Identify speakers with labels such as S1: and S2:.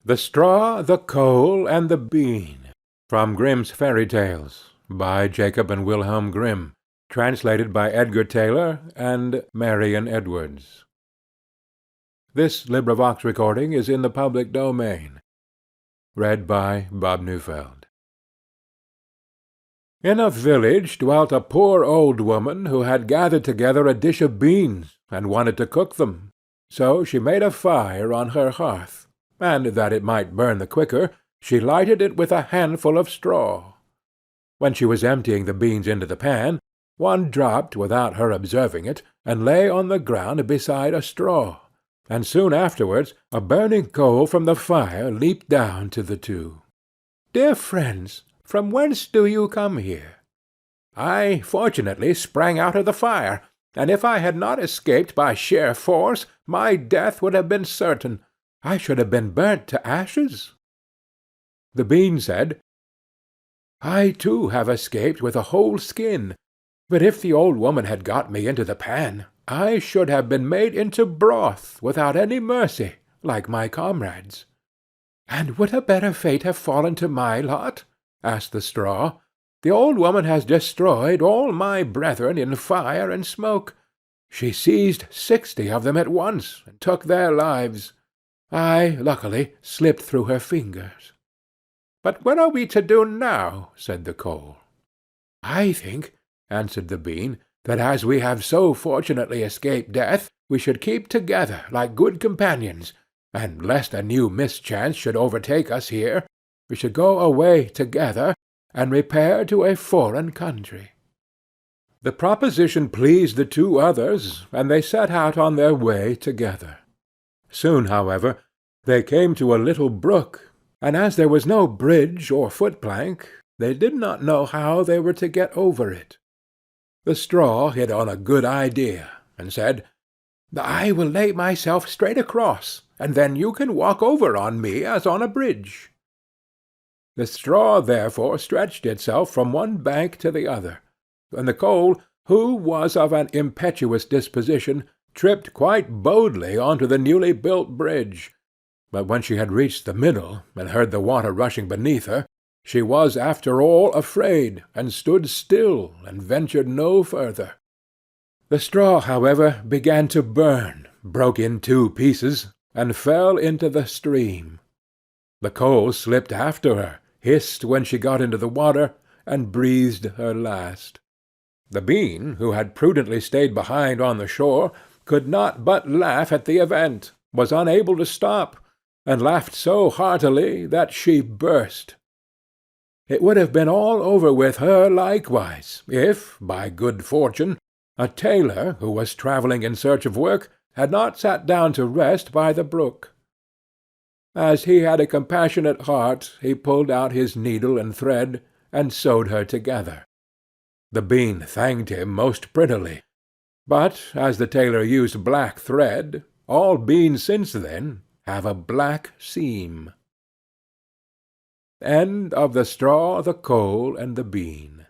S1: The Straw, the Coal, and the Bean. From Grimm's Fairy Tales, by Jacob and Wilhelm Grimm, translated by Edgar Taylor and Marion Edwards. This recording is in the public domain. Read by Bob Neufeld. In a village dwelt a poor old woman who had gathered together a dish of beans and wanted to cook them. So she made a fire on her hearth, and that it might burn the quicker, she lighted it with a handful of straw. When she was emptying the beans into the pan, one dropped without her observing it, and lay on the ground beside a straw, and soon afterwards a burning coal from the fire leaped down to the two. "Dear friends, from whence do you come here?" "I fortunately sprang out of the fire, and if I had not escaped by sheer force, my death would have been certain. I should have been burnt to ashes." The bean said, "I too have escaped with a whole skin, but if the old woman had got me into the pan, I should have been made into broth without any mercy, like my comrades." "And would a better fate have fallen to my lot?" asked the straw. "The old woman has destroyed all my brethren in fire and smoke. She seized 60 of them at once, and took their lives. I, luckily, slipped through her fingers." "But what are we to do now?" said the coal. "I think," answered the bean, "that as we have so fortunately escaped death, we should keep together like good companions, and lest a new mischance should overtake us here, we should go away together, and repair to a foreign country." The proposition pleased the two others, and they set out on their way together. Soon, however, they came to a little brook, and as there was no bridge or foot-plank, they did not know how they were to get over it. The straw hit on a good idea, and said, "I will lay myself straight across, and then you can walk over on me as on a bridge." The straw therefore stretched itself from one bank to the other, and the coal, who was of an impetuous disposition, tripped quite boldly on to the newly built bridge. But when she had reached the middle, and heard the water rushing beneath her, she was after all afraid, and stood still, and ventured no further. The straw, however, began to burn, broke in 2 pieces, and fell into the stream. The coal slipped after her, hissed when she got into the water, and breathed her last. The bean, who had prudently stayed behind on the shore, could not but laugh at the event, was unable to stop, and laughed so heartily that she burst. It would have been all over with her likewise, if, by good fortune, a tailor, who was travelling in search of work, had not sat down to rest by the brook. As he had a compassionate heart, he pulled out his needle and thread, and sewed her together. The bean thanked him most prettily, but as the tailor used black thread, all beans since then have a black seam. End of The Straw, the Coal, and the Bean.